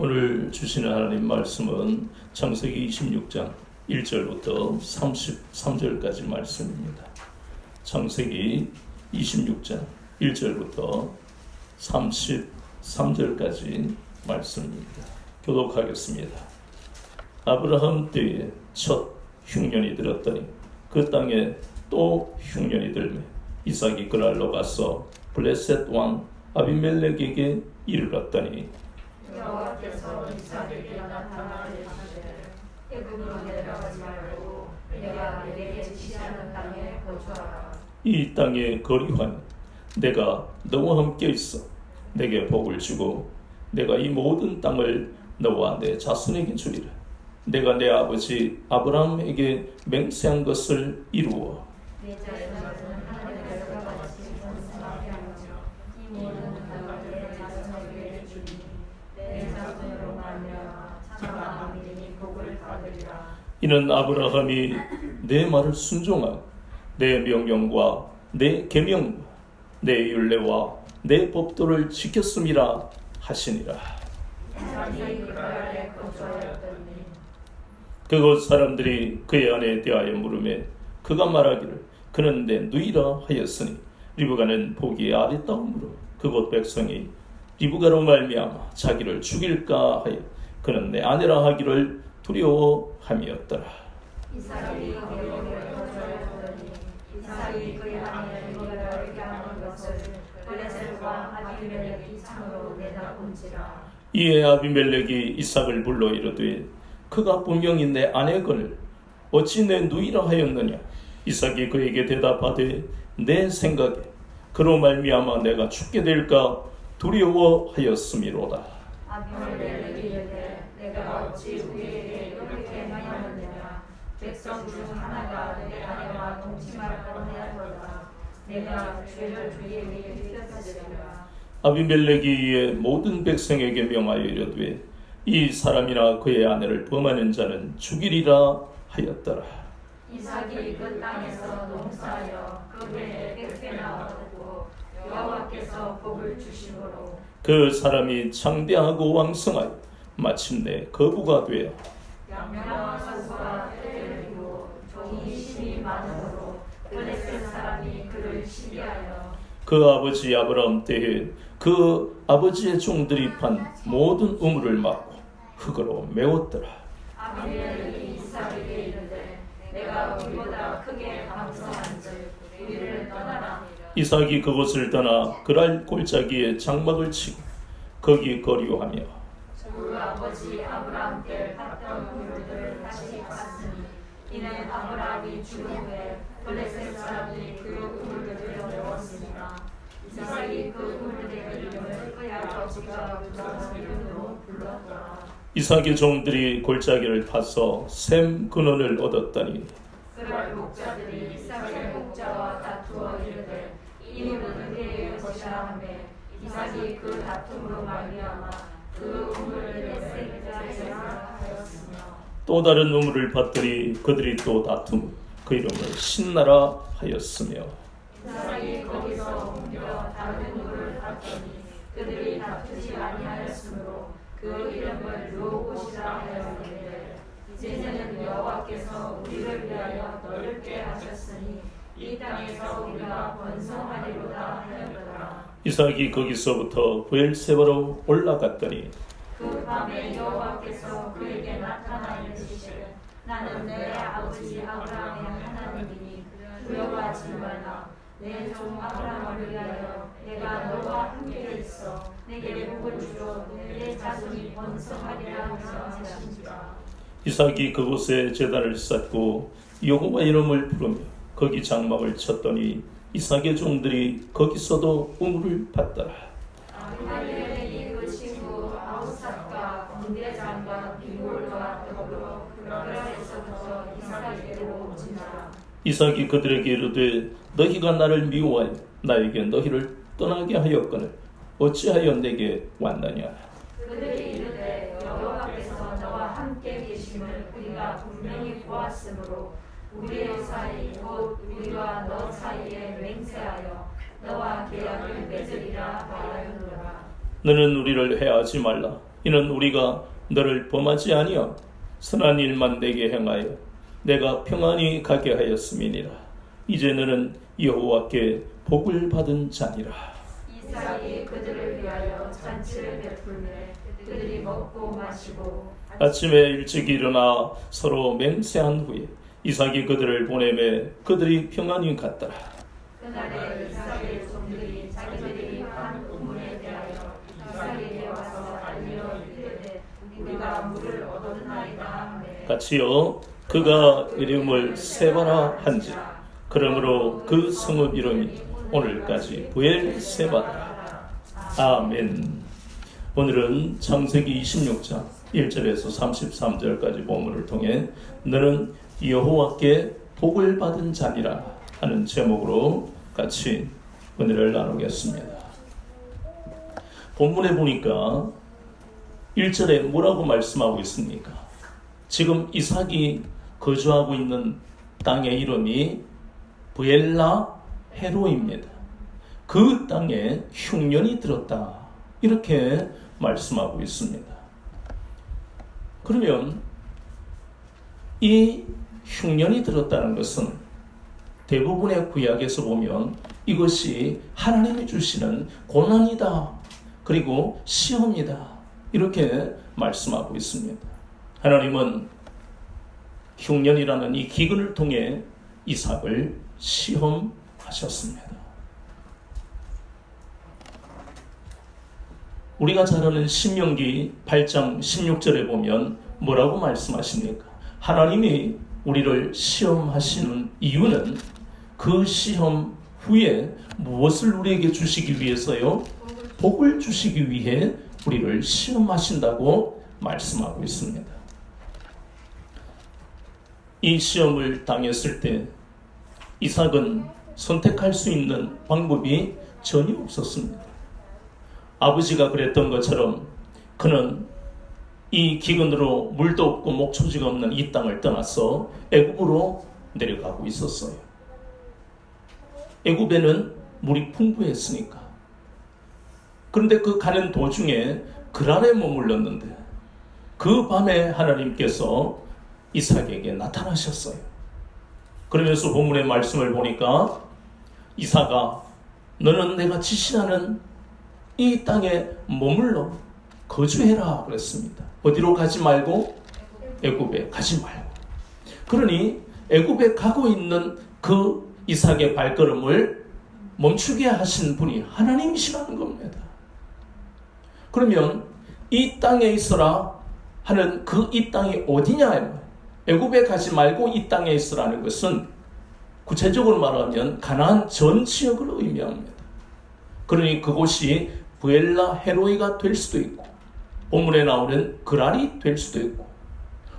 오늘 주시는 하나님 말씀은 창세기 26장 1절부터 33절까지 말씀입니다. 창세기 26장 1절부터 33절까지 말씀입니다. 교독하겠습니다. 아브라함 때에 첫 흉년이 들었더니 그 땅에 또 흉년이 들매 이삭이 그랄로 가서 블레셋 왕 아비멜렉에게 이르렀더니 여호와께서 이삭에게 나타나 이르시되 애굽으로 내려가지 말고 내가 내게 지시하는 땅에 거주하라. 이 땅의 거리환 내가 너와 함께 있어 내게 복을 주고 내가 이 모든 땅을 너와 내 자손에게 주리라. 내가 내 아버지 아브라함에게 맹세한 것을 이루어 내 자손은 하늘에서 같이 번성하게 하며 이 모든 땅을 내 자손에게 주니 내 자손으로 말미암아 참아 믿음이 복을 받으리라. 이는 아브라함이 내 말을 순종하고 내 명령과 내 계명과 내 율례와 내 법도를 지켰음이라 하시니라. 이삭이 그랄에 거주하였더니 그곳 사람들이 그의 아내에 대하여 물으매 그가 말하기를 그는 내 누이라 하였으니 리브가는 보기에 아리따움으로 그곳 백성이 리브가로 말미암아 자기를 죽일까 하여 그는 내 아내라 하기를 두려워함이었더라. 이삭이 거기에 거주하였더니 이삭이 그의 아내 리브가에게 하는 것을 블레셋과 아비멜렉이 창으로 내다본지라. 이에 아비멜렉이 이삭을 불러 이르되 그가 분명히 내 아내거늘 어찌 내 누이라 하였느냐. 이삭이 그에게 대답하되 내 생각에 그로 말미암아 내가 죽게 될까 두려워하였음이로다. 아비멜렉이 이르되 내가 어찌 우리에게 이렇게 행하였느냐. 백성 중 하나가 내 아내와 동침할 뻔하였도다. 내가 죄를 그에게 휘렸으리라. 아비멜렉이 이에 모든 백성에게 명하여 이르되 이 사람이나 그의 아내를 범하는 자는 죽이리라 하였더라. 이삭이 그 땅에서 농사하여 그 해에 100배나 얻었고 여호와께서 복을 주심으로 그 사람이 창대하고 왕성하여 마침내 거부가 되어 양명한 소가 때를 이고 종이 힘이 많으므로 블레셋 사람이 그를 시기하여 그 아버지 아브라함 때에 그 아버지의 종들이 판 모든 우물을 막고 흙으로 메웠더라. 아비멜렉이 이삭에게 이르되 내가 우리보다 크게 강성한즉 우리를 떠나라. 이삭이 그곳을 떠나 그랄 골짜기에 장막을 치고 거기 거류하며 그 아버지 아브라함 때 팠던 우물들을 다시 팠으니 이는 아브라함이 죽은 후에 블레셋 사람이 그 우물들을 메웠으니라. 이삭이 그 우물들의 이름을 그의 아버지가 부르던 이름으로 불렀더라. 이삭의 종들이 골짜기를 파서 샘 근원을 얻었더니 그럴 목자들이 이삭의 목자와 다투어 이르되 이 물은 우리의 것이라 하며 이삭이 그 다툼으로 말미암아 그 우물을 에셀자에라 하였으며 또 다른 우물을 받더니 그들이 또 다툼 그 이름을 신나라 하였으며 이삭이 거기서 옮겨 다른 우물을 받더니 그들이 다투지 아니하였으므로 그 이름을 르호봇이라 하였는데 이제는 여호와께서 우리를 위하여 넓게 하셨으니 이 땅에서 우리가 번성하리로다 하였더라. 이삭이 거기서부터 브엘세바로 올라갔더니 그 밤에 여호와께서 그에게 나타나 이르시되 나는 내 아버지 아브라함의 하나님이니 두려워하지 말라. 내 종 아브라함을 위하여 내가 너와 함께 있어 내게 복을 주어 내 자손이 번성하리라 하시니라. 이삭이 그곳에 제단을 쌓고 여호와 이름을 부르며 거기 장막을 쳤더니 이삭의 종들이 거기서도 우물을 받더라. 아비멜렉이 그 친구 아우삿과 군대장과 비골과 더불어 그라에서부터 이삭에게로 오지니라. 이삭이 그들에게 이르되 너희가 나를 미워하여 나에게 너희를 떠나게 하였거늘 어찌하여 내게 왔느냐. 그들이 이르되 여호와께서 너와 함께 계심을 우리가 분명히 보았으므로 우리의 사이 곧 우리와 너 사이에 맹세하여 너와 계약을 맺으리라 하였노라. 너는 우리를 해하지 말라. 이는 우리가 너를 범하지 아니하고 선한 일만 내게 행하여 내가 평안히 가게 하였음이니라. 이제 너는 여호와께 복을 받은 자니라. 이삭이 그들을 위하여 잔치를 베풀매 그들이 먹고 마시고 아침에 일찍 일어나 서로 맹세한 후에 이삭이 그들을 보내매 그들이 평안히 갔더라. 그날에 이삭의 종들이 자기들이 한 우물에 대하여 이삭에게 와서 알리러 이르되 우리가 물을 얻었나이다 하매 같이요 그가 이름을 세바라 한지라. 그러므로 그 성읍 이름이 오늘까지 부엘세바라. 아멘. 오늘은 창세기 26장 1절에서 33절까지 본문을 통해 너는 여호와께 복을 받은 자니라 하는 제목으로 같이 은혜를 나누겠습니다. 본문에 보니까 1절에 뭐라고 말씀하고 있습니까? 지금 이삭이 거주하고 있는 땅의 이름이 부엘라 헤로입니다. 그 땅에 흉년이 들었다, 이렇게 말씀하고 있습니다. 그러면 이 흉년이 들었다는 것은 대부분의 구약에서 보면 이것이 하나님이 주시는 고난이다, 그리고 시험이다, 이렇게 말씀하고 있습니다. 하나님은 흉년이라는 이 기근을 통해 이삭을 시험하셨습니다. 우리가 잘 아는 신명기 8장 16절에 보면 뭐라고 말씀하십니까? 하나님이 우리를 시험하시는 이유는 그 시험 후에 무엇을 우리에게 주시기 위해서요? 복을 주시기 위해 우리를 시험하신다고 말씀하고 있습니다. 이 시험을 당했을 때 이삭은 선택할 수 있는 방법이 전혀 없었습니다. 아버지가 그랬던 것처럼 그는 이 기근으로 물도 없고 목초지가 없는 이 땅을 떠나서 애굽으로 내려가고 있었어요. 애굽에는 물이 풍부했으니까. 그런데 그 가는 도중에 그랄에 머물렀는데 그 밤에 하나님께서 이삭에게 나타나셨어요. 그러면서 본문의 말씀을 보니까 이삭아, 너는 내가 지시하는 이 땅에 머물러 거주해라 그랬습니다. 어디로 가지 말고? 애굽에 가지 말고. 그러니 애굽에 가고 있는 그 이삭의 발걸음을 멈추게 하신 분이 하나님이시라는 겁니다. 그러면 이 땅에 있어라 하는 그 이 땅이 어디냐? 애굽에 가지 말고 이 땅에 있으라는 것은 구체적으로 말하면 가나안 전 지역을 의미합니다. 그러니 그곳이 부엘라 헤로이가 될 수도 있고 본문에 나오는 그랄이 될 수도 있고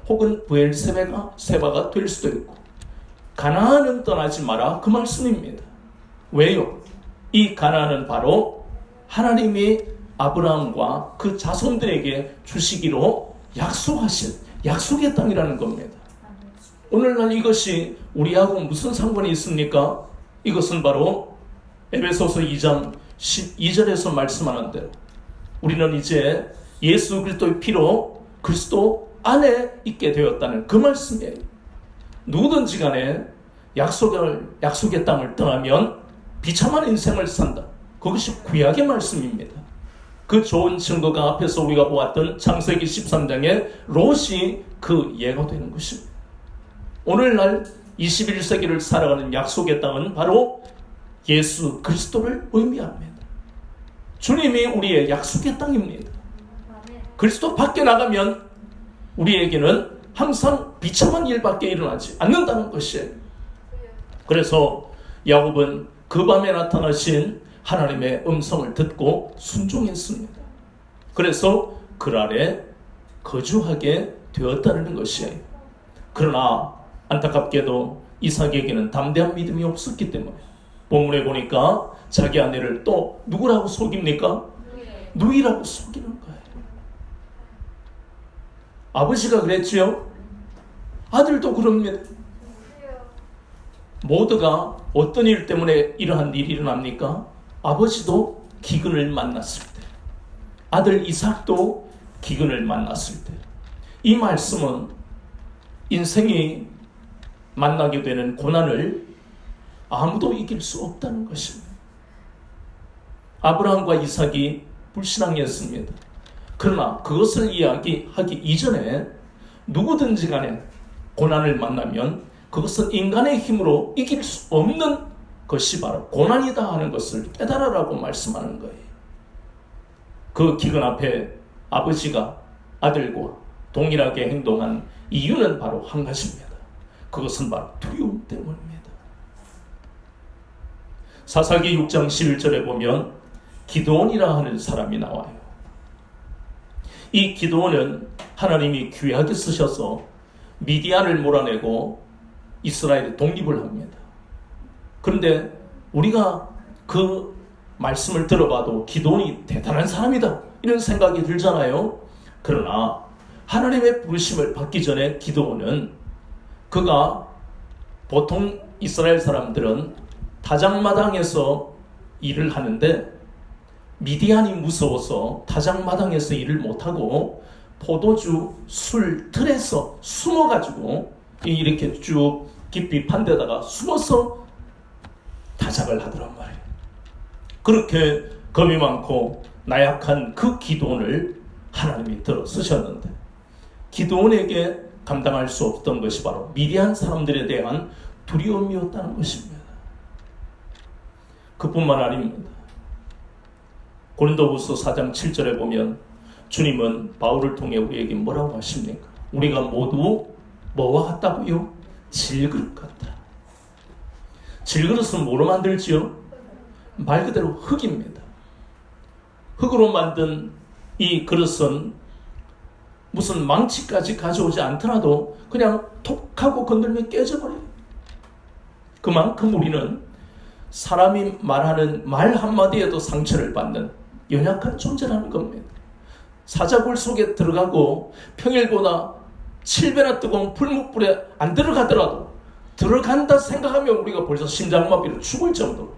혹은 부엘세바가 될 수도 있고 가나안은 떠나지 마라, 그 말씀입니다. 왜요? 이 가나안은 바로 하나님이 아브라함과 그 자손들에게 주시기로 약속하신 약속의 땅이라는 겁니다. 오늘날 이것이 우리하고 무슨 상관이 있습니까? 이것은 바로 에베소서 2장 12절에서 말씀하는 대로 우리는 이제 예수 그리스도의 피로 그리스도 안에 있게 되었다는 그 말씀이에요. 누구든지 간에 약속의 땅을 떠나면 비참한 인생을 산다. 그것이 구약의 말씀입니다. 그 좋은 증거가 앞에서 우리가 보았던 창세기 13장의 롯이 그 예가 되는 것입니다. 오늘날 21세기를 살아가는 약속의 땅은 바로 예수 그리스도를 의미합니다. 주님이 우리의 약속의 땅입니다. 그리스도 밖에 나가면 우리에게는 항상 비참한 일밖에 일어나지 않는다는 것이에요. 그래서 야곱은 그 밤에 나타나신 하나님의 음성을 듣고 순종했습니다. 그래서 그랄에 거주하게 되었다는 것이에요. 그러나 안타깝게도 이삭에게는 담대한 믿음이 없었기 때문에 본문에 보니까 자기 아내를 또 누구라고 속입니까? 누이라고 속이는 거예요. 아버지가 그랬지요. 아들도 그럽니다. 모두가 어떤 일 때문에 이러한 일이 일어납니까? 아버지도 기근을 만났을 때, 아들 이삭도 기근을 만났을 때, 이 말씀은 인생이 만나게 되는 고난을 아무도 이길 수 없다는 것입니다. 아브라함과 이삭이 불신앙이었습니다. 그러나 그것을 이야기하기 이전에 누구든지 간에 고난을 만나면 그것은 인간의 힘으로 이길 수 없는 것이 바로 고난이다 하는 것을 깨달으라고 말씀하는 거예요. 그 기근 앞에 아버지가 아들과 동일하게 행동한 이유는 바로 한 가지입니다. 그것은 바로 두려움 때문입니다. 사사기 6장 11절에 보면 기드온이라 하는 사람이 나와요. 이 기드온은 하나님이 귀하게 쓰셔서 미디안을 몰아내고 이스라엘의 독립을 합니다. 그런데 우리가 그 말씀을 들어봐도 기드온이 대단한 사람이다 이런 생각이 들잖아요. 그러나 하나님의 부르심을 받기 전에 기드온은, 그가 보통 이스라엘 사람들은 타작마당에서 일을 하는데 미디안이 무서워서 타작마당에서 일을 못하고 포도주 술 틀에서 숨어가지고 이렇게 쭉 깊이 판 데다가 숨어서 타작을 하더란 말이에요. 그렇게 겁이 많고 나약한 그 기드온을 하나님이 들어 쓰셨는데, 기드온에게 감당할 수 없던 것이 바로 미디안 사람들에 대한 두려움이었다는 것입니다. 그뿐만 아닙니다. 고린도후서 4장 7절에 보면 주님은 바울을 통해 우리에게 뭐라고 하십니까? 우리가 모두 뭐와 같다고요? 질그릇 같다. 질그릇은 뭐로 만들지요? 말 그대로 흙입니다. 흙으로 만든 이 그릇은 무슨 망치까지 가져오지 않더라도 그냥 톡 하고 건들면 깨져버려요. 그만큼 우리는 사람이 말하는 말 한마디에도 상처를 받는 연약한 존재라는 겁니다. 사자굴 속에 들어가고 평일보다 7배나 뜨거운 풀무불에 안 들어가더라도 들어간다 생각하면 우리가 벌써 심장마비로 죽을 정도로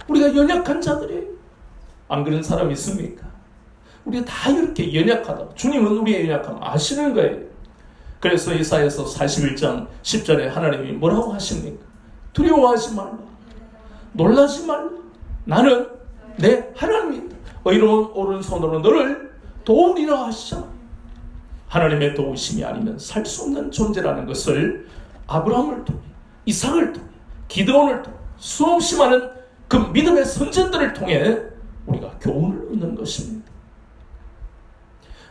우리가 연약한 자들이에요. 안 그런 사람 있습니까? 우리가 다 이렇게 연약하다. 주님은 우리의 연약함 아시는 거예요. 그래서 이사야서 41장 10절에 하나님이 뭐라고 하십니까? 두려워하지 말라. 놀라지 말라. 나는 내 하나님이다. 의로운 오른손으로 너를 도우리라 하시잖아. 하나님의 도우심이 아니면 살 수 없는 존재라는 것을 아브라함을 통해, 이삭을 통해, 기드온을 통해, 수없이 많은 그 믿음의 선전들을 통해 우리가 교훈을 얻는 것입니다.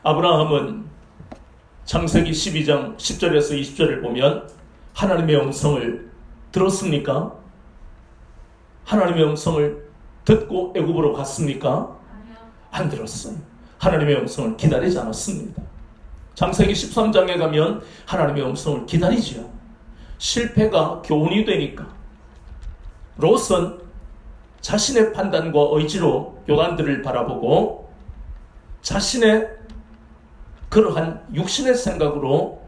아브라함은 창세기 12장 10절에서 20절을 보면 하나님의 음성을 들었습니까? 하나님의 음성을 듣고 애굽으로 갔습니까? 안 들었어요. 하나님의 음성을 기다리지 않았습니다. 창세기 13장에 가면 하나님의 음성을 기다리죠. 실패가 교훈이 되니까 롯은 자신의 판단과 의지로 요단들을 바라보고 자신의 그러한 육신의 생각으로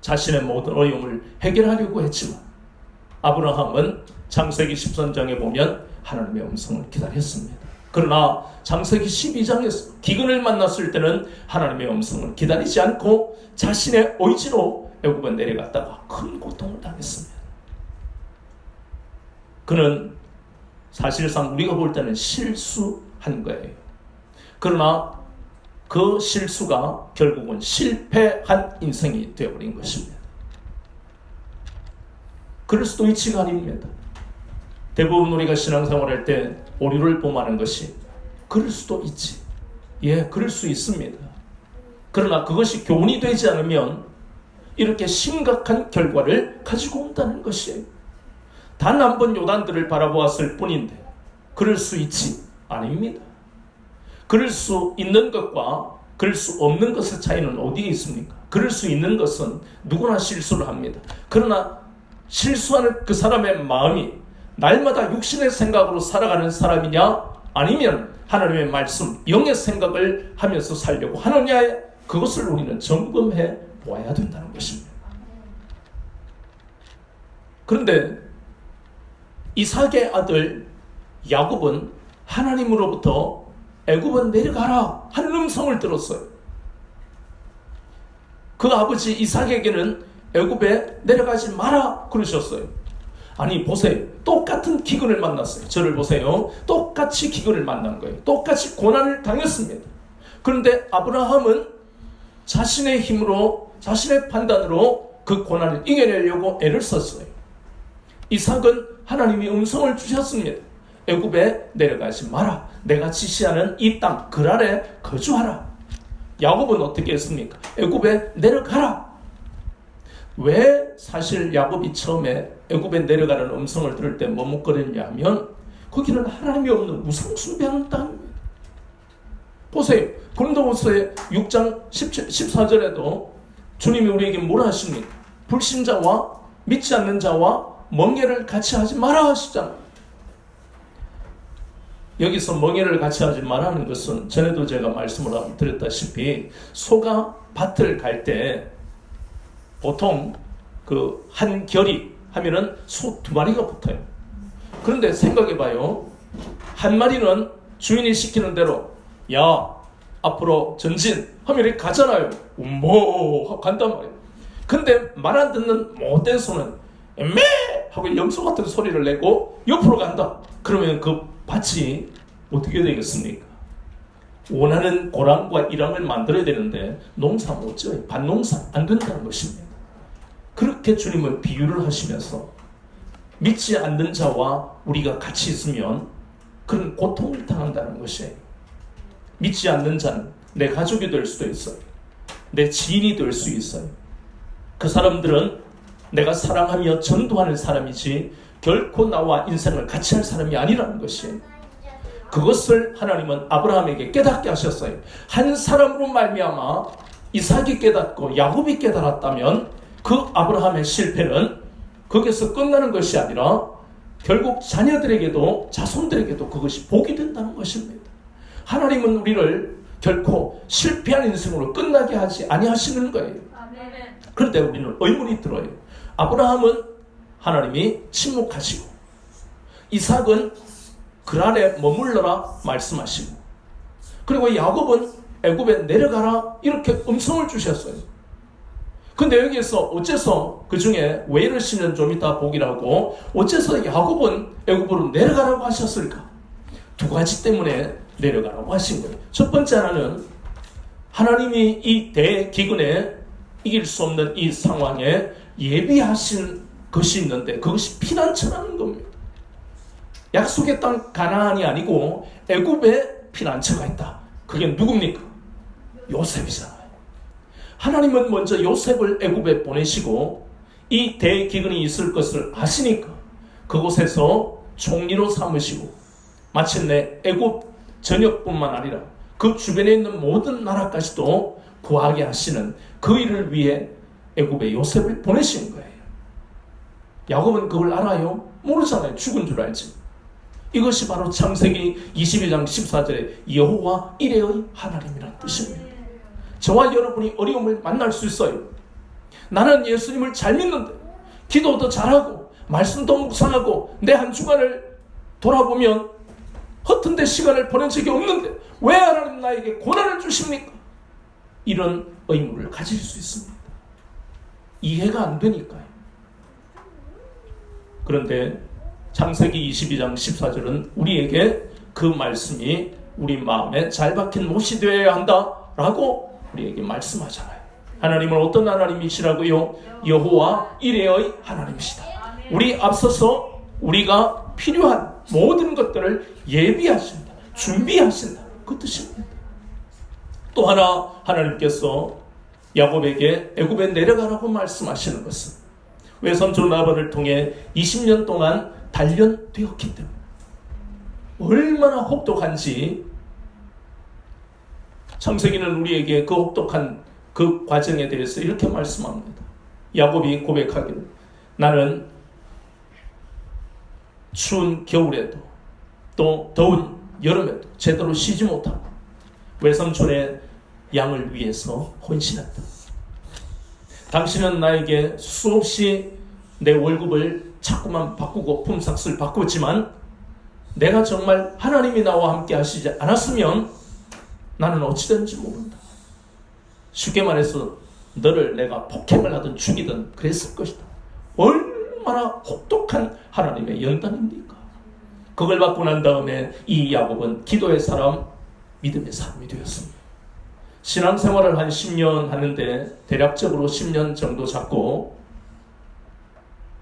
자신의 모든 어려움을 해결하려고 했지만 아브라함은 창세기 13장에 보면 하나님의 음성을 기다렸습니다. 그러나 창세기 12장에서 기근을 만났을 때는 하나님의 음성을 기다리지 않고 자신의 의지로 애굽에 내려갔다가 큰 고통을 당했습니다. 그는 사실상 우리가 볼 때는 실수한 거예요. 그러나 그 실수가 결국은 실패한 인생이 되어버린 것입니다. 그럴 수도 있지가 아닙니다. 대부분 우리가 신앙생활할 때 오류를 범하는 것이 그럴 수도 있지. 예, 그럴 수 있습니다. 그러나 그것이 교훈이 되지 않으면 이렇게 심각한 결과를 가지고 온다는 것이에요. 단 한 번 요단들을 바라보았을 뿐인데 그럴 수 있지? 아닙니다. 그럴 수 있는 것과 그럴 수 없는 것의 차이는 어디에 있습니까? 그럴 수 있는 것은 누구나 실수를 합니다. 그러나 실수하는 그 사람의 마음이 날마다 육신의 생각으로 살아가는 사람이냐 아니면 하나님의 말씀, 영의 생각을 하면서 살려고 하느냐에 그것을 우리는 점검해 보아야 된다는 것입니다. 그런데 이삭의 아들 야곱은 하나님으로부터 애굽은 내려가라 하는 음성을 들었어요. 그 아버지 이삭에게는 애굽에 내려가지 마라 그러셨어요. 아니 보세요. 똑같은 기근을 만났어요. 저를 보세요. 똑같이 기근을 만난 거예요. 똑같이 고난을 당했습니다. 그런데 아브라함은 자신의 힘으로, 자신의 판단으로 그 고난을 이겨내려고 애를 썼어요. 이삭은 하나님이 음성을 주셨습니다. 애굽에 내려가지 마라. 내가 지시하는 이 땅 그랄에 거주하라. 야곱은 어떻게 했습니까? 애굽에 내려가라. 왜 사실 야곱이 처음에 애굽에 내려가는 음성을 들을 때 머뭇거렸냐면 거기는 하나님이 없는 우상 숭배하는 땅입니다. 보세요. 고린도후서의 6장 14절에도 주님이 우리에게 뭐라 하십니까? 불신자와 믿지 않는 자와 멍에를 같이 하지 마라 하시잖아요. 여기서 멍에를 같이 하지 말라는 것은 전에도 제가 말씀을 드렸다시피 소가 밭을 갈 때 보통 그 한 결이 하면은 소 2마리가 붙어요. 그런데 생각해봐요. 한 마리는 주인이 시키는 대로 야 앞으로 전진 하면 이렇게 가잖아요. 하고 간단 말이에요. 근데 말 안 듣는 못된 소는 매 하고 염소 같은 소리를 내고 옆으로 간다. 그러면 그 밭이 어떻게 되겠습니까? 원하는 고랑과 일황을 만들어야 되는데 농사 못 지어요. 밭농사 안 된다는 것입니다. 그렇게 주님은 비유를 하시면서 믿지 않는 자와 우리가 같이 있으면 그런 고통을 당한다는 것이에요. 믿지 않는 자는 내 가족이 될 수도 있어요. 내 지인이 될 수 있어요. 그 사람들은 내가 사랑하며 전도하는 사람이지 결코 나와 인생을 같이 할 사람이 아니라는 것이에요. 그것을 하나님은 아브라함에게 깨닫게 하셨어요. 한 사람으로 말미암아 이삭이 깨닫고 야곱이 깨달았다면 그 아브라함의 실패는 거기서 끝나는 것이 아니라 결국 자녀들에게도 자손들에게도 그것이 복이 된다는 것입니다. 하나님은 우리를 결코 실패한 인생으로 끝나게 하지 아니하시는 거예요. 그런데 우리는 의문이 들어요. 아브라함은 하나님이 침묵하시고 이삭은 그랄에 머물러라 말씀하시고 그리고 야곱은 애굽에 내려가라 이렇게 음성을 주셨어요. 근데 여기에서 어째서 그 중에 왜 이러시는 좀 이따 보기라고 어째서 야곱은 애굽으로 내려가라고 하셨을까? 2가지 때문에 내려가라고 하신 거예요. 첫 번째 하나는 하나님이 이 대기근에 이길 수 없는 이 상황에 예비하신 것이 있는데 그것이 피난처라는 겁니다. 약속의 땅 가나안이 아니고 애굽에 피난처가 있다. 그게 누굽니까? 요셉이잖아요. 하나님은 먼저 요셉을 애굽에 보내시고 이 대기근이 있을 것을 아시니까 그곳에서 총리로 삼으시고 마침내 애굽 전역뿐만 아니라 그 주변에 있는 모든 나라까지도 구하게 하시는 그 일을 위해 애굽에 요셉을 보내신 거예요. 야곱은 그걸 알아요? 모르잖아요. 죽은 줄 알지. 이것이 바로 창세기 22장 14절에 여호와 이레의 하나님이라는 뜻입니다. 저와 여러분이 어려움을 만날 수 있어요. 나는 예수님을 잘 믿는데 기도도 잘하고 말씀도 묵상하고 내 한 주간을 돌아보면 허튼 데 시간을 보낸 적이 없는데 왜 하나님 나에게 고난을 주십니까? 이런 의문을 가질 수 있습니다. 이해가 안 되니까요. 그런데 창세기 22장 14절은 우리에게 그 말씀이 우리 마음에 잘 박힌 못이 되어야 한다라고 우리에게 말씀하잖아요. 하나님은 어떤 하나님이시라고요? 여호와 이레의 하나님이시다. 우리 앞서서 우리가 필요한 모든 것들을 예비하신다. 준비하신다. 그 뜻입니다. 또 하나 하나님께서 야곱에게 애굽에 내려가라고 말씀하시는 것은 외삼촌 라반을 통해 20년 동안 단련되었기 때문에 얼마나 혹독한지 창세기는 우리에게 그 혹독한 그 과정에 대해서 이렇게 말씀합니다. 야곱이 고백하기를 나는 추운 겨울에도 또 더운 여름에도 제대로 쉬지 못하고 외삼촌의 양을 위해서 헌신했다. 당신은 나에게 수없이 내 월급을 자꾸만 바꾸고 품삯을 바꾸지만 내가 정말 하나님이 나와 함께 하시지 않았으면 나는 어찌 되는지 모른다. 쉽게 말해서 너를 내가 폭행을 하든 죽이든 그랬을 것이다. 얼마나 혹독한 하나님의 연단입니까? 그걸 받고 난 다음에 이 야곱은 기도의 사람, 믿음의 사람이 되었습니다. 신앙생활을 한 10년 하는데 대략적으로 10년 정도 잡고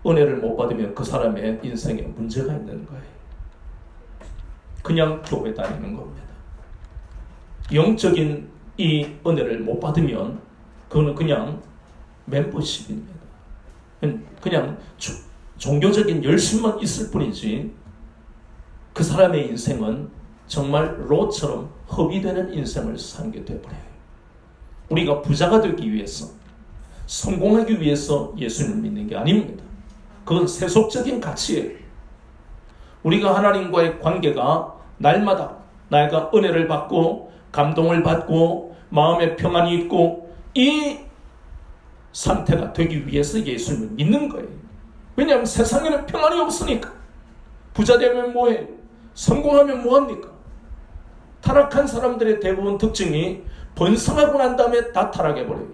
은혜를 못 받으면 그 사람의 인생에 문제가 있는 거예요. 그냥 교회 다니는 겁니다. 영적인 이 은혜를 못 받으면 그거는 그냥 멤버십입니다. 그냥 종교적인 열심만 있을 뿐이지 그 사람의 인생은 정말 로처럼 허비되는 인생을 살게 되어버려요. 우리가 부자가 되기 위해서, 성공하기 위해서 예수님을 믿는 게 아닙니다. 그건 세속적인 가치예요. 우리가 하나님과의 관계가 날마다 내가 은혜를 받고 감동을 받고 마음에 평안이 있고 이 상태가 되기 위해서 예수님을 믿는 거예요. 왜냐하면 세상에는 평안이 없으니까. 부자 되면 뭐해? 성공하면 뭐합니까? 타락한 사람들의 대부분 특징이 번성하고 난 다음에 다 타락해버려요.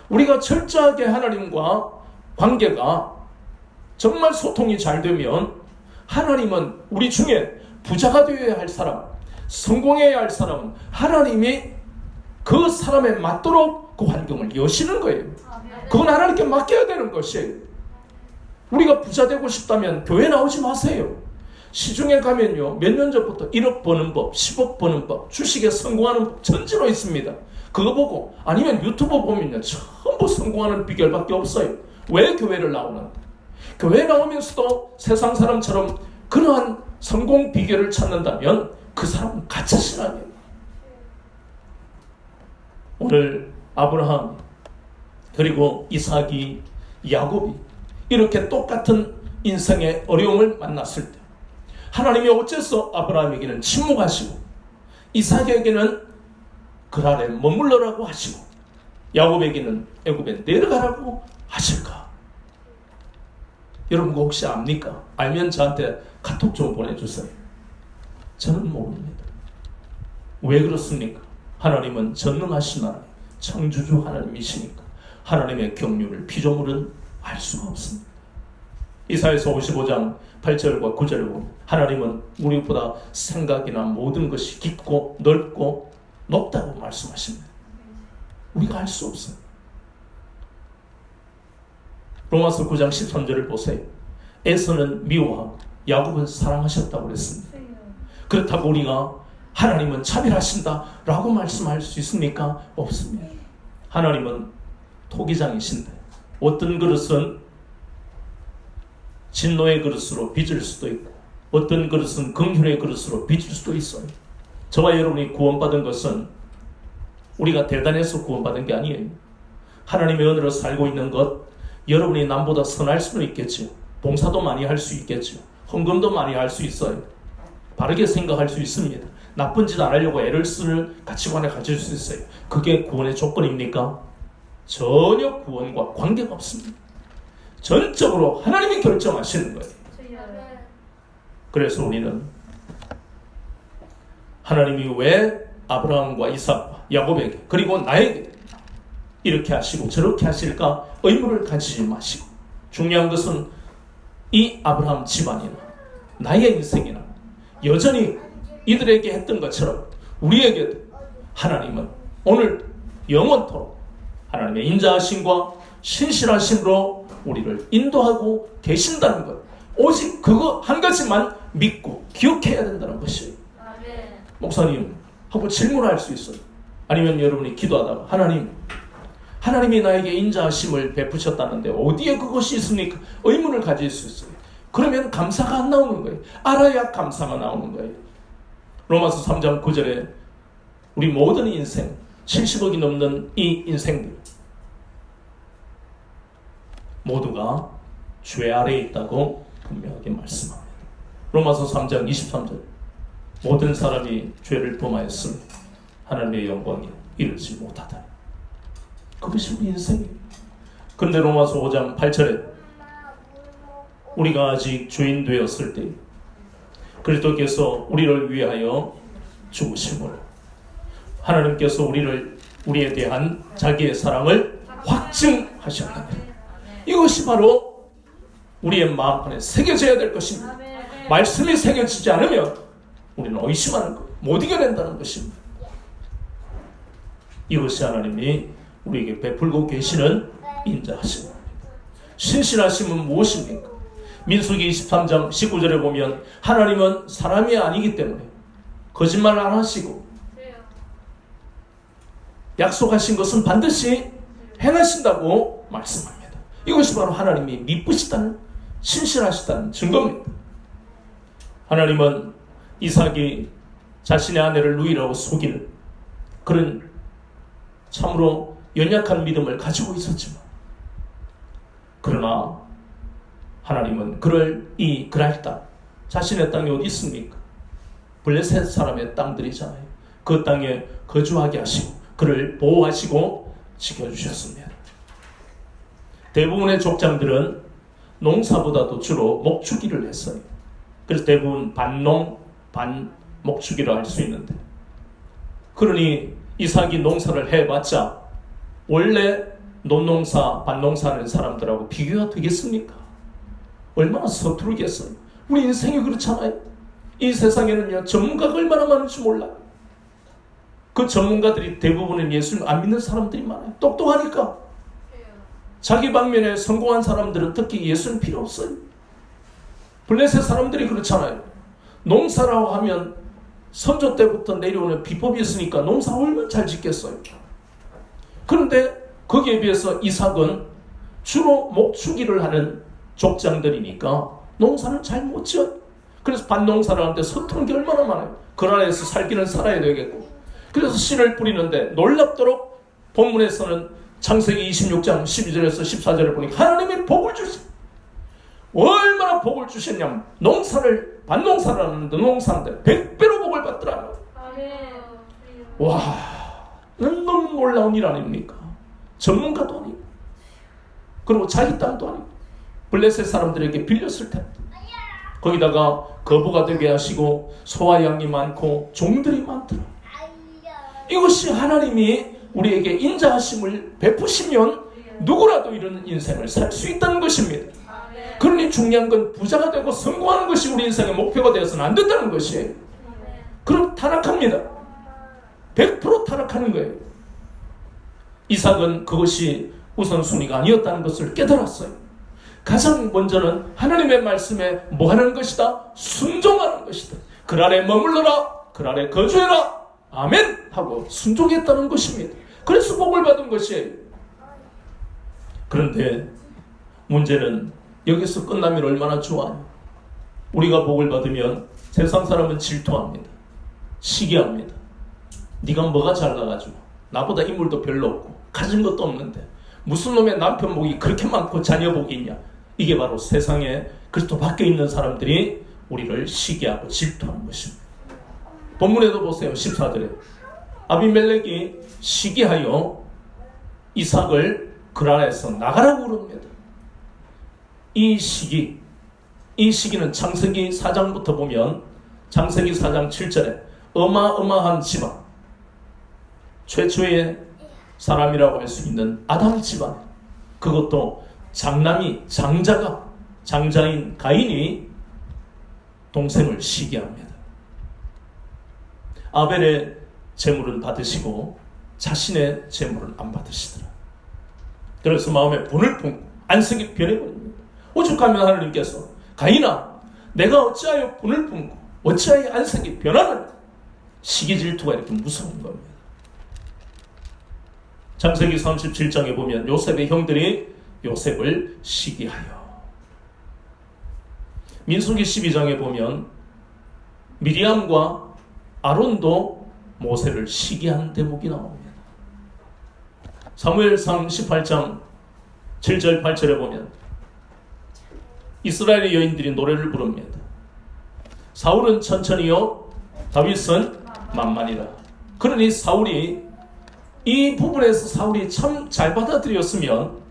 우리가 철저하게 하나님과 관계가 정말 소통이 잘 되면 하나님은 우리 중에 부자가 되어야 할 사람, 성공해야 할 사람은 하나님이 그 사람에 맞도록 그 환경을 여시는 거예요. 그건 하나님께 맡겨야 되는 것이에요. 우리가 부자 되고 싶다면 교회 나오지 마세요. 시중에 가면요, 몇 년 전부터 1억 버는 법, 10억 버는 법, 주식에 성공하는 법 전지로 있습니다. 그거 보고, 아니면 유튜브 보면요, 전부 성공하는 비결밖에 없어요. 왜 교회를 나오는데? 교회 나오면서도 세상 사람처럼 그러한 성공 비결을 찾는다면 그 사람은 가짜 신앙이에요. 오늘 아브라함 그리고 이삭이, 야곱이 이렇게 똑같은 인생의 어려움을 만났을 때 하나님이 어째서 아브라함에게는 침묵하시고 이삭에게는 그랄에 머물러라고 하시고 야곱에게는 애굽에 내려가라고 하실까? 여러분 혹시 압니까? 알면 저한테 카톡 좀 보내주세요. 저는 모릅니다. 왜 그렇습니까? 하나님은 전능하신 하나님, 창조주 하나님이시니까 하나님의 경륜을 피조물은 알 수가 없습니다. 이사야서 55장 8절과 9절을 보면 하나님은 우리보다 생각이나 모든 것이 깊고 넓고 높다고 말씀하십니다. 우리가 알 수 없어요. 로마서 9장 13절을 보세요. 에서는 미워하고 야곱은 사랑하셨다고 그랬습니다. 그렇다고 우리가 하나님은 차별하신다 라고 말씀할 수 있습니까? 없습니다. 하나님은 토기장이신데 어떤 그릇은 진노의 그릇으로 빚을 수도 있고 어떤 그릇은 긍휼의 그릇으로 빚을 수도 있어요. 저와 여러분이 구원받은 것은 우리가 대단해서 구원받은 게 아니에요. 하나님의 은혜로 살고 있는 것, 여러분이 남보다 선할 수는 있겠죠. 봉사도 많이 할 수 있겠죠. 헌금도 많이 할 수 있어요. 바르게 생각할 수 있습니다. 나쁜 짓 안 하려고 애를 쓰는 가치관을 가질 수 있어요. 그게 구원의 조건입니까? 전혀 구원과 관계가 없습니다. 전적으로 하나님이 결정하시는 거예요. 그래서 우리는 하나님이 왜 아브라함과 이삭과 야곱에게 그리고 나에게 이렇게 하시고 저렇게 하실까 의문을 가지지 마시고 중요한 것은 이 아브라함 집안이나 나의 인생이나 여전히 이들에게 했던 것처럼 우리에게도 하나님은 오늘 영원토록 하나님의 인자하심과 신실하심으로 우리를 인도하고 계신다는 것, 오직 그거 한 가지만 믿고 기억해야 된다는 것이에요. 목사님 하고 질문할 수 있어요. 아니면 여러분이 기도하다가 하나님이 나에게 인자하심을 베푸셨다는데 어디에 그것이 있습니까? 의문을 가질 수 있어요. 그러면 감사가 안 나오는 거예요. 알아야 감사가 나오는 거예요. 로마서 3장 9절에 우리 모든 인생 70억이 넘는 이 인생들 모두가 죄 아래에 있다고 분명하게 말씀합니다. 로마서 3장 23절 모든 사람이 죄를 범하였으니 하나님의 영광에 이르지 못하다. 그것이 우리 인생입니다. 그런데 로마서 5장 8절에 우리가 아직 죄인 되었을 때 그리스도께서 우리를 위하여 죽으심을 하나님께서 우리를 우리에 대한 자기의 사랑을 확증하셨다. 이것이 바로 우리의 마음 안에 새겨져야 될 것입니다. 말씀이 새겨지지 않으면 우리는 의심하는 것, 못 이겨낸다는 것입니다. 이것이 하나님이 우리에게 베풀고 계시는 인자하심입니다. 신실하심은 무엇입니까? 민수기 23장 19절에 보면 하나님은 사람이 아니기 때문에 거짓말 안 하시고 약속하신 것은 반드시 행하신다고 말씀합니다. 이것이 바로 하나님이 미쁘시다는, 신실하시다는 증거입니다. 하나님은 이삭이 자신의 아내를 누이라고 속이는 그런 참으로 연약한 믿음을 가지고 있었지만, 그러나 하나님은 그를 그랄 땅, 자신의 땅이 어디 있습니까? 블레셋 사람의 땅들이잖아요. 그 땅에 거주하게 하시고 그를 보호하시고 지켜주셨습니다. 대부분의 족장들은 농사보다도 주로 목축일을 했어요. 그래서 대부분 반농, 반목축이라 할 수 있는데, 그러니 이삭이 농사를 해봤자 원래 논농사, 반농사하는 사람들하고 비교가 되겠습니까? 얼마나 서투르겠어요. 우리 인생이 그렇잖아요. 이 세상에는요, 전문가가 얼마나 많은지 몰라요. 그 전문가들이 대부분은 예수님 안 믿는 사람들이 많아요. 똑똑하니까. 자기 방면에 성공한 사람들은 특히 예수는 필요 없어요. 블레셋 사람들이 그렇잖아요. 농사라고 하면 선조 때부터 내려오는 비법이 있으니까 농사 얼마나 잘 짓겠어요. 그런데 거기에 비해서 이삭은 주로 목축일을 하는 족장들이니까 농사는 잘 못 지어요. 그래서 반농사를 하는데 서투른 게 얼마나 많아요. 그 나라에서 살기는 살아야 되겠고, 그래서 씨를 뿌리는데 놀랍도록 본문에서는 창세기 26장 12절에서 14절을 보니까 하나님이 복을 주세요. 얼마나 복을 주셨냐면 반농사를 하는데 농사인데 100배로 복을 받더라고요. 와, 너무 놀라운 일 아닙니까? 전문가도 아니고, 그리고 자기 땅도 아니고, 블레셋 사람들에게 빌렸을 텐데, 거기다가 거부가 되게 하시고 소와 양이 많고 종들이 많더라. 이것이 하나님이 우리에게 인자하심을 베푸시면 누구라도 이런 인생을 살 수 있다는 것입니다. 그러니 중요한 건 부자가 되고 성공하는 것이 우리 인생의 목표가 되어서는 안 된다는 것이에요. 그럼 타락합니다. 100% 타락하는 거예요. 이삭은 그것이 우선순위가 아니었다는 것을 깨달았어요. 가장 먼저는 하나님의 말씀에 뭐 하는 것이다? 순종하는 것이다. 그 아래 머물러라, 그 아래 거주해라, 아멘 하고 순종했다는 것입니다. 그래서 복을 받은 것이에요. 그런데 문제는 여기서 끝나면 얼마나 좋아요. 우리가 복을 받으면 세상 사람은 질투합니다. 시기합니다. 네가 뭐가 잘나가지고 나보다 인물도 별로 없고 가진 것도 없는데 무슨 놈의 남편 복이 그렇게 많고 자녀 복이 있냐. 이게 바로 세상에 그리스도 밖에 있는 사람들이 우리를 시기하고 질투하는 것입니다. 본문에도 보세요. 14절에 아비멜렉이 시기하여 이삭을 그랄에서 나가라고 그럽니다. 이 시기는 창세기 4장부터 보면 창세기 4장 7절에 어마어마한 집안, 최초의 사람이라고 할 수 있는 아담 집안, 그것도 장자인 가인이 동생을 시기합니다. 아벨의 재물은 받으시고 자신의 재물은 안 받으시더라. 그래서 마음에 분을 품고 안색이 변해버립니다. 오죽하면 하나님께서 가인아, 내가 어찌하여 분을 품고 어찌하여 안색이 변하느냐. 시기 질투가 이렇게 무서운 겁니다. 창세기 37장에 보면 요셉의 형들이 요셉을 시기하여, 민수기 12장에 보면 미리암과 아론도 모세를 시기한 대목이 나옵니다. 사무엘상 18장 7절 8절에 보면 이스라엘의 여인들이 노래를 부릅니다. 사울은 천천히요, 다윗은 만만이라. 그러니 이 부분에서 사울이 참 잘 받아들였으면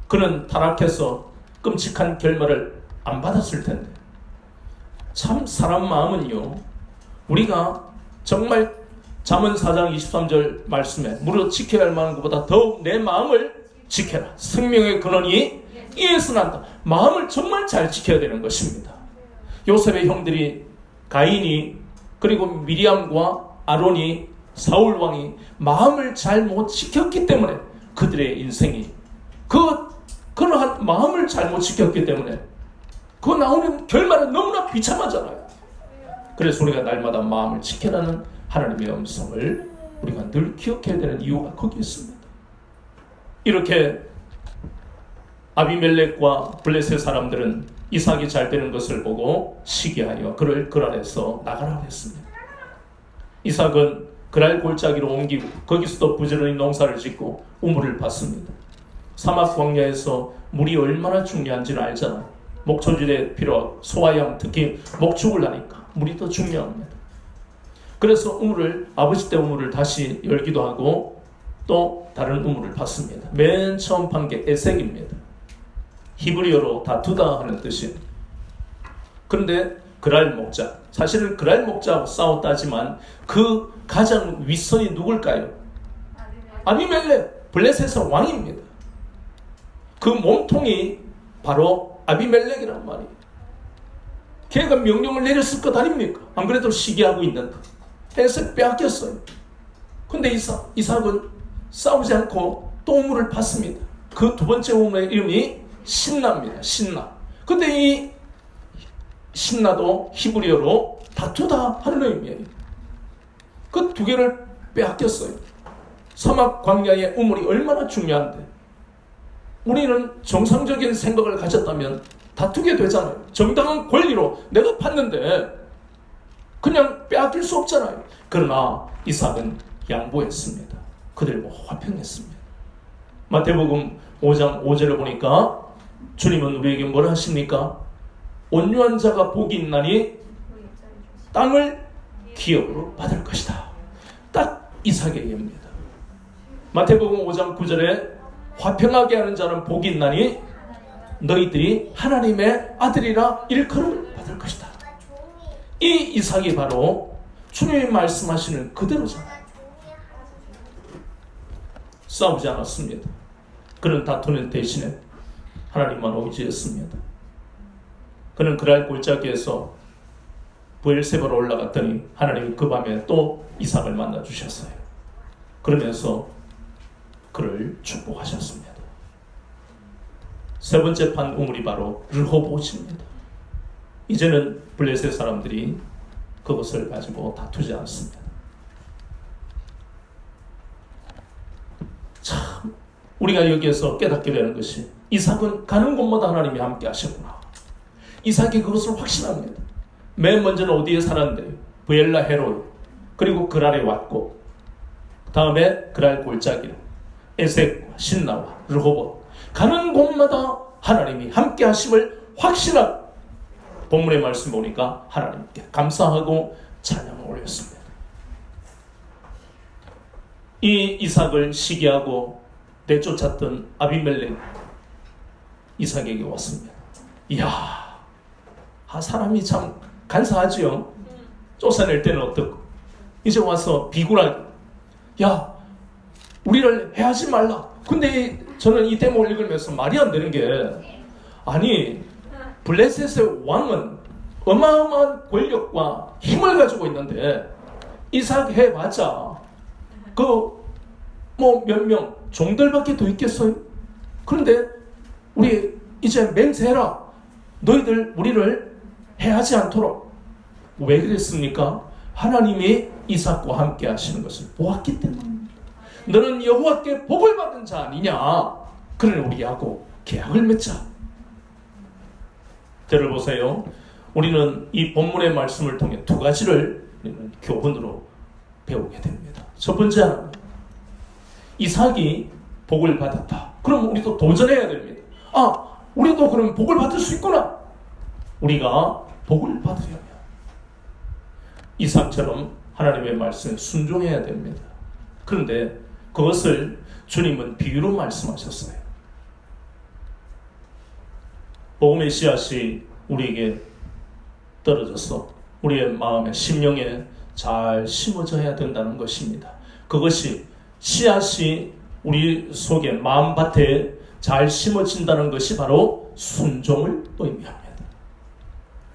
그는 타락해서 끔찍한 결말을 안 받았을 텐데, 참 사람 마음은요, 우리가 정말 잠언 4장 23절 말씀에 무릇 지켜야 할 만한 것보다 더욱 내 마음을 지켜라. 생명의 근원이 이에서 난다. 마음을 정말 잘 지켜야 되는 것입니다. 요셉의 형들이 가인이 그리고 미리암과 아론이 사울 왕이 마음을 잘 못 지켰기 때문에 그들의 인생이 그러한 마음을 잘못 지켰기 때문에 그 나오는 결말은 너무나 비참하잖아요. 그래서 우리가 날마다 마음을 지켜라는 하나님의 음성을 우리가 늘 기억해야 되는 이유가 거기 있습니다. 이렇게 아비멜렉과 블레셋 사람들은 이삭이 잘 되는 것을 보고 시기하여 그를 그랄에서 나가라고 했습니다. 이삭은 그랄 골짜기로 옮기고 거기서도 부지런히 농사를 짓고 우물을 팠습니다. 사막 광야에서 물이 얼마나 중요한지는 알잖아요. 목초지대에 필요하고 소화양 특히 목축을 하니까 물이 더 중요합니다. 그래서 아버지 때 우물을 다시 열기도 하고 또 다른 우물을 팠습니다. 맨 처음 판 게 에색입니다. 히브리어로 다투다 하는 뜻입니다. 그런데 그랄 목자, 사실은 그랄 목자하고 싸웠다지만 그 가장 윗선이 누굴까요? 아비멜렉, 블레셋의 왕입니다. 그 몸통이 바로 아비멜렉이란 말이에요. 걔가 명령을 내렸을 것 아닙니까? 안 그래도 시기하고 있는데 에색 빼앗겼어요. 근데 이삭은 싸우지 않고 또 우물을 팠습니다. 그 두 번째 우물의 이름이 신나입니다. 신나. 근데 이 신나도 히브리어로 다투다 하는 의미예요. 그 두 개를 빼앗겼어요. 사막 광야의 우물이 얼마나 중요한데 우리는 정상적인 생각을 가졌다면 다투게 되잖아요. 정당한 권리로 내가 팠는데 그냥 빼앗길 수 없잖아요. 그러나 이삭은 양보했습니다. 그들과 화평했습니다. 마태복음 5장 5절을 보니까 주님은 우리에게 뭐라 하십니까? 온유한 자가 복이 있나니 땅을 기업으로 받을 것이다. 딱 이삭의 예입니다. 마태복음 5장 9절에 화평하게 하는 자는 복이 있나니 너희들이 하나님의 아들이라 일컬음을 받을 것이다. 이 이삭이 바로 주님이 말씀하시는 그대로잖아요. 싸우지 않았습니다. 그는 다투는 대신에 하나님만 의지했습니다. 그는 그랄 골짜기에서 브엘세바로 올라갔더니 하나님이 그 밤에 또 이삭을 만나 주셨어요. 그러면서 그를 축복하셨습니다. 세 번째 판 우물이 바로 르호봇입니다. 이제는 블레셋 사람들이 그것을 가지고 다투지 않습니다. 참 우리가 여기에서 깨닫게 되는 것이 이삭은 가는 곳마다 하나님이 함께 하셨구나. 이삭이 그것을 확신합니다. 맨 먼저는 어디에 살았는데요? 브엘라 헤로이, 그리고 그랄에 왔고 그 다음에 그랄 골짜기로 에색과 신나와 르호봇, 가는 곳마다 하나님이 함께 하심을 확신하고 본문의 말씀 보니까 하나님께 감사하고 찬양을 올렸습니다. 이 이삭을 시기하고 내쫓았던 아비멜렉 이삭에게 왔습니다. 이야, 사람이 참 간사하지요. 쫓아낼 때는 어떻고 이제 와서 비굴하게, 야, 우리를 해하지 말라. 근데 저는 이 대목을 읽으면서 말이 안 되는 게, 아니 블레셋의 왕은 어마어마한 권력과 힘을 가지고 있는데 이삭 해봤자 몇 명 종들밖에 더 있겠어요? 그런데 우리 이제 맹세해라. 너희들 우리를 해하지 않도록. 왜 그랬습니까? 하나님이 이삭과 함께 하시는 것을 보았기 때문입니다. 너는 여호와께 복을 받은 자 아니냐? 그러니 우리하고 계약을 맺자. 들어보세요. 우리는 이 본문의 말씀을 통해 두 가지를 우리는 교훈으로 배우게 됩니다. 첫 번째 하나, 이삭이 복을 받았다. 그럼 우리도 도전해야 됩니다. 우리도 그럼 복을 받을 수 있구나. 우리가 복을 받으려면 이삭처럼 하나님의 말씀에 순종해야 됩니다. 그런데 그것을 주님은 비유로 말씀하셨어요. 복음의 씨앗이 우리에게 떨어져서 우리의 마음에 심령에 잘 심어져야 된다는 것입니다. 그것이 씨앗이 우리 속에 마음밭에 잘 심어진다는 것이 바로 순종을 의미합니다.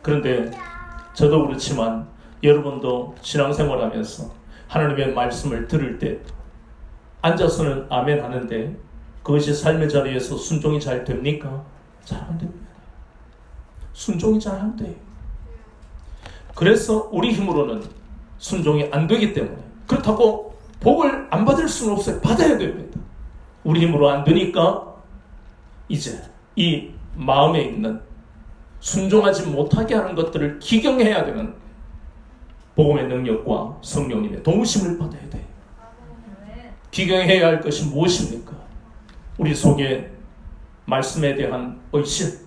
그런데 저도 그렇지만 여러분도 신앙생활하면서 하나님의 말씀을 들을 때 앉아서는 아멘 하는데 그것이 삶의 자리에서 순종이 잘 됩니까? 잘 안 됩니다. 순종이 잘 안 돼요. 그래서 우리 힘으로는 순종이 안 되기 때문에 그렇다고 복을 안 받을 수는 없어요. 받아야 됩니다. 우리 힘으로 안 되니까 이제 이 마음에 있는 순종하지 못하게 하는 것들을 기경해야 되는 복음의 능력과 성령님의 도우심을 받아야 돼요. 기경해야 할 것이 무엇입니까? 우리 속에 말씀에 대한 의심,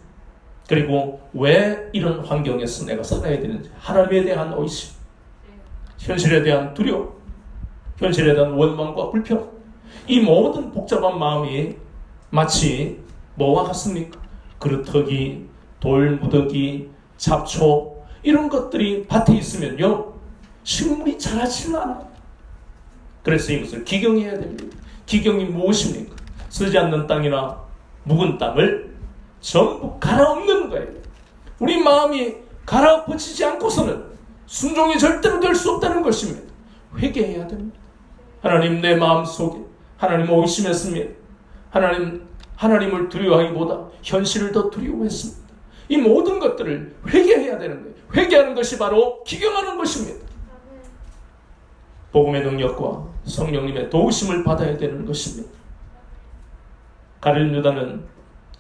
그리고 왜 이런 환경에서 내가 살아야 되는지 하나님에 대한 의심, 현실에 대한 두려움, 현실에 대한 원망과 불평, 이 모든 복잡한 마음이 마치 뭐와 같습니까? 그루터기, 돌무더기, 잡초 이런 것들이 밭에 있으면요 식물이 자라지는 않아요. 그래서 이것을 기경해야 됩니다. 기경이 무엇입니까? 쓰지 않는 땅이나 묵은 땅을 전부 갈아엎는 거예요. 우리 마음이 갈아엎어지지 않고서는 순종이 절대로 될 수 없다는 것입니다. 회개해야 됩니다. 하나님 내 마음 속에 하나님을 의심했습니다. 하나님을 두려워하기보다 현실을 더 두려워했습니다. 이 모든 것들을 회개해야 되는 거예요. 회개하는 것이 바로 기경하는 것입니다. 복음의 능력과 성령님의 도우심을 받아야 되는 것입니다. 가룟 유다는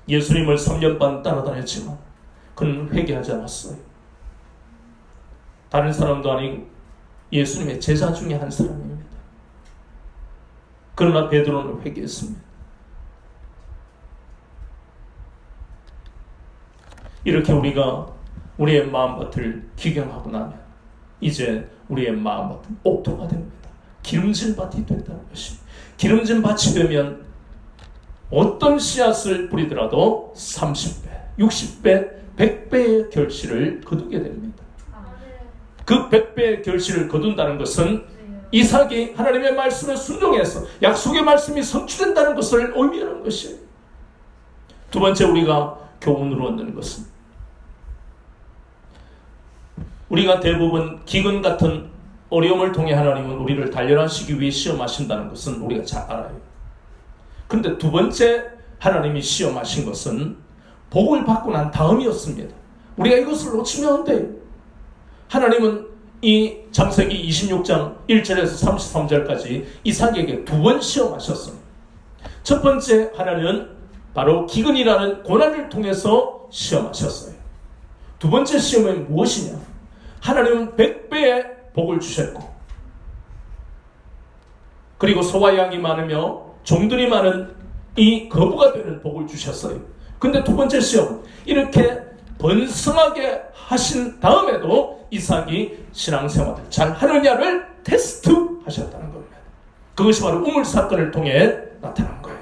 예수님을 3년 반 따라다녔지만 그는 회개하지 않았어요. 다른 사람도 아니고 예수님의 제자 중에 한 사람입니다. 그러나 베드로는 회개했습니다. 이렇게 우리가 우리의 마음밭을 기경하고 나면 이제 우리의 마음밭은 옥토가 됩니다. 기름진 밭이 된다는 것입니다. 기름진 밭이 되면 어떤 씨앗을 뿌리더라도 30배, 60배, 100배의 결실을 거두게 됩니다. 그 100배의 결실을 거둔다는 것은 이삭이 하나님의 말씀에 순종해서 약속의 말씀이 성취된다는 것을 의미하는 것이에요. 두 번째 우리가 교훈으로 얻는 것은 우리가 대부분 기근 같은 어려움을 통해 하나님은 우리를 단련하시기 위해 시험하신다는 것은 우리가 잘 알아요. 그런데 두 번째 하나님이 시험하신 것은 복을 받고 난 다음이었습니다. 우리가 이것을 놓치면 안 돼요. 하나님은 이 창세기 26장 1절에서 33절까지 이삭에게 두 번 시험하셨습니다. 첫 번째 하나님은 바로 기근이라는 고난을 통해서 시험하셨어요. 두 번째 시험은 무엇이냐? 하나님은 100배의 복을 주셨고 그리고 소와 양이 많으며 종들이 많은 이 거부가 되는 복을 주셨어요. 근데 두 번째 시험, 이렇게 번성하게 하신 다음에도 이삭이 신앙생활을 잘 하느냐를 테스트하셨다는 겁니다. 그것이 바로 우물 사건을 통해 나타난 거예요.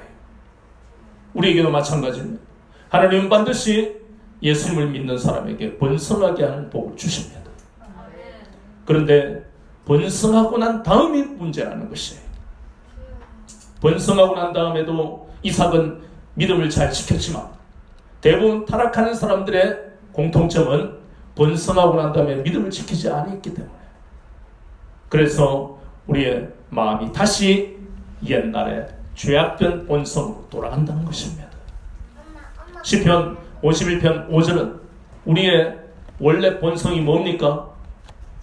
우리에게도 마찬가지입니다. 하나님은 반드시 예수님을 믿는 사람에게 번성하게 하는 복을 주십니다. 그런데 번성하고 난 다음이 문제라는 것이에요. 번성하고 난 다음에도 이삭은 믿음을 잘 지켰지만 대부분 타락하는 사람들의 공통점은 번성하고 난 다음에 믿음을 지키지 않았기 때문에 그래서 우리의 마음이 다시 옛날에 죄악된 본성으로 돌아간다는 것입니다. 시편 51편 5절은 우리의 원래 본성이 뭡니까?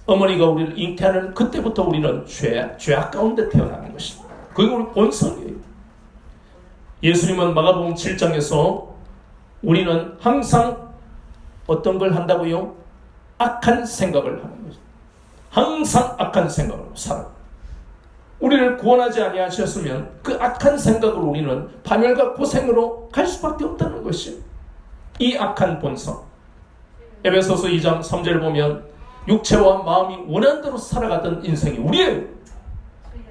어머니가 우리를 잉태하는 그때부터 우리는 죄악 가운데 태어나는 것입니다. 그게 우리 본성이에요. 예수님은 마가복음 7장에서 우리는 항상 어떤 걸 한다고요? 악한 생각을 하는 거죠. 항상 악한 생각으로 살아. 우리를 구원하지 아니하셨으면 그 악한 생각으로 우리는 파멸과 고생으로 갈 수밖에 없다는 것이에요. 이 악한 본성. 에베소서 2장 3절 보면 육체와 마음이 원하는 대로 살아가던 인생이 우리예요.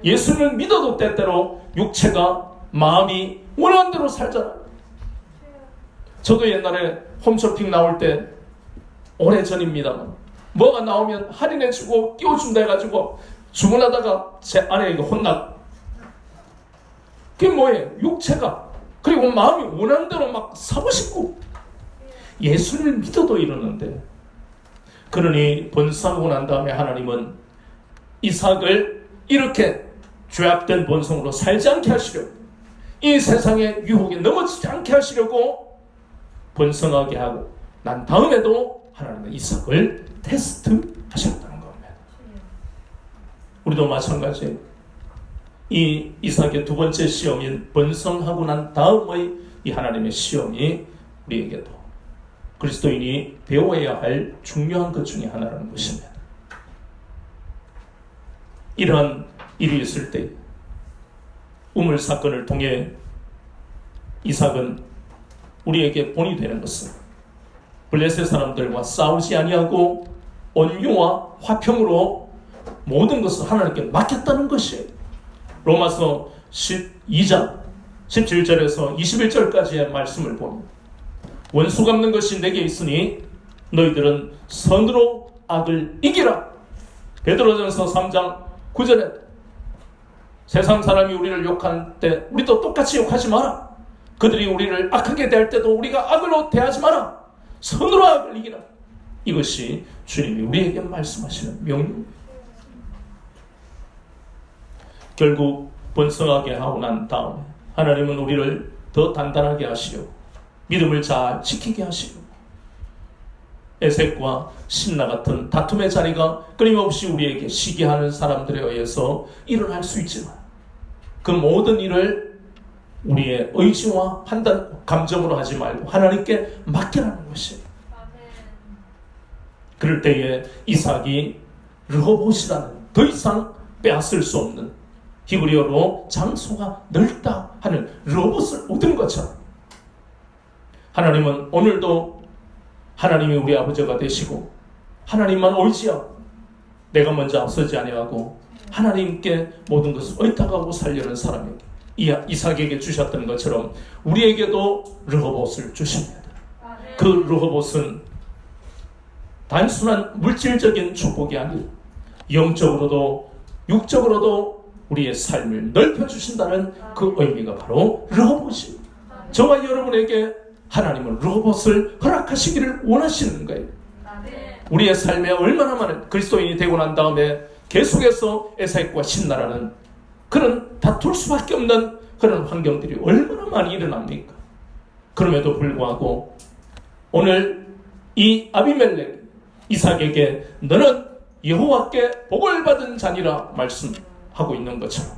예수님을 믿어도 때때로 육체가 마음이 원하는 대로 살잖아요. 저도 옛날에 홈쇼핑 나올 때 오래전입니다만 뭐가 나오면 할인해주고 끼워준다 해가지고 주문하다가 제 아내에게 혼나. 그게 뭐예요? 육체가. 그리고 마음이 원하는 대로 막 사고 싶고. 예수를 믿어도 이러는데. 그러니 번성하고 난 다음에 하나님은 이삭을 이렇게 죄악된 본성으로 살지 않게 하시려고, 이 세상의 유혹에 넘어지지 않게 하시려고 번성하게 하고 난 다음에도 하나님은 이삭을 테스트하셨다는 겁니다. 우리도 마찬가지. 이 이삭의 두 번째 시험인 번성하고 난 다음의 이 하나님의 시험이 우리에게도 그리스도인이 배워야 할 중요한 것 중에 하나라는 것입니다. 이러한 일이 있을 때 우물 사건을 통해 이삭은 우리에게 본이 되는 것은 블레셋 사람들과 싸우지 아니하고 온유와 화평으로 모든 것을 하나님께 맡겼다는 것이에요. 로마서 12장 17절에서 21절까지의 말씀을 보면 원수 갚는 것이 내게 있으니 너희들은 선으로 악을 이기라. 베드로전서 3장 9절에 세상 사람이 우리를 욕할 때 우리도 똑같이 욕하지 마라. 그들이 우리를 악하게 대할 때도 우리가 악으로 대하지 마라. 선으로 악을 이기라. 이것이 주님이 우리에게 말씀하시는 명령입니다. 결국 번성하게 하고 난 다음에 하나님은 우리를 더 단단하게 하시려고, 믿음을 잘 지키게 하시려고, 에색과 신라 같은 다툼의 자리가 끊임없이 우리에게 시기하는 사람들에 의해서 일어날 수 있지만 그 모든 일을 우리의 의지와 판단, 감정으로 하지 말고 하나님께 맡기라는 것이에요. 그럴 때에 이삭이 르호봇이라는 더 이상 빼앗을 수 없는, 히브리어로 장소가 넓다 하는 르호봇을 얻은 것처럼 하나님은 오늘도 하나님이 우리 아버지가 되시고 하나님만 의지하고 내가 먼저 앞서지 아니하고 하나님께 모든 것을 의탁하고 살려는 사람에게, 이삭에게 주셨던 것처럼 우리에게도 르호봇을 주십니다. 그 르호봇은 단순한 물질적인 축복이 아니라 영적으로도 육적으로도 우리의 삶을 넓혀주신다는 그 의미가 바로 르호봇입니다. 저와 여러분에게 하나님은 르호봇을 허락하시기를 원하시는 거예요. 우리의 삶에 얼마나 많은 그리스도인이 되고 난 다음에 계속해서 에색과 신나라는 그런 다툴 수밖에 없는 그런 환경들이 얼마나 많이 일어납니까? 그럼에도 불구하고 오늘 이 아비멜렉 이삭에게 너는 여호와께 복을 받은 자니라 말씀하고 있는 것처럼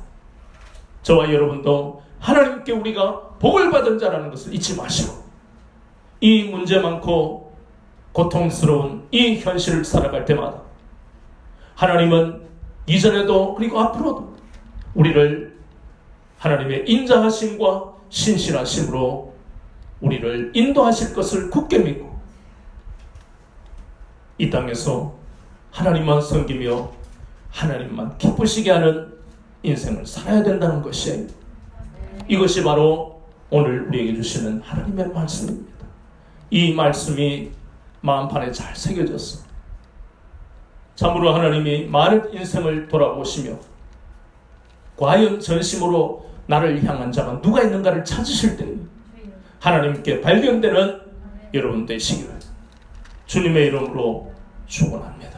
저와 여러분도 하나님께 우리가 복을 받은 자라는 것을 잊지 마시고 이 문제 많고 고통스러운 이 현실을 살아갈 때마다 하나님은 이전에도 그리고 앞으로도 우리를 하나님의 인자하심과 신실하심으로 우리를 인도하실 것을 굳게 믿고 이 땅에서 하나님만 섬기며 하나님만 기쁘시게 하는 인생을 살아야 된다는 것이에요. 이것이 바로 오늘 우리에게 주시는 하나님의 말씀입니다. 이 말씀이 마음판에 잘 새겨졌어. 참으로 하나님이 많은 인생을 돌아보시며 과연 전심으로 나를 향한 자가 누가 있는가를 찾으실 때 하나님께 발견되는 여러분 되시기를 주님의 이름으로 축원합니다.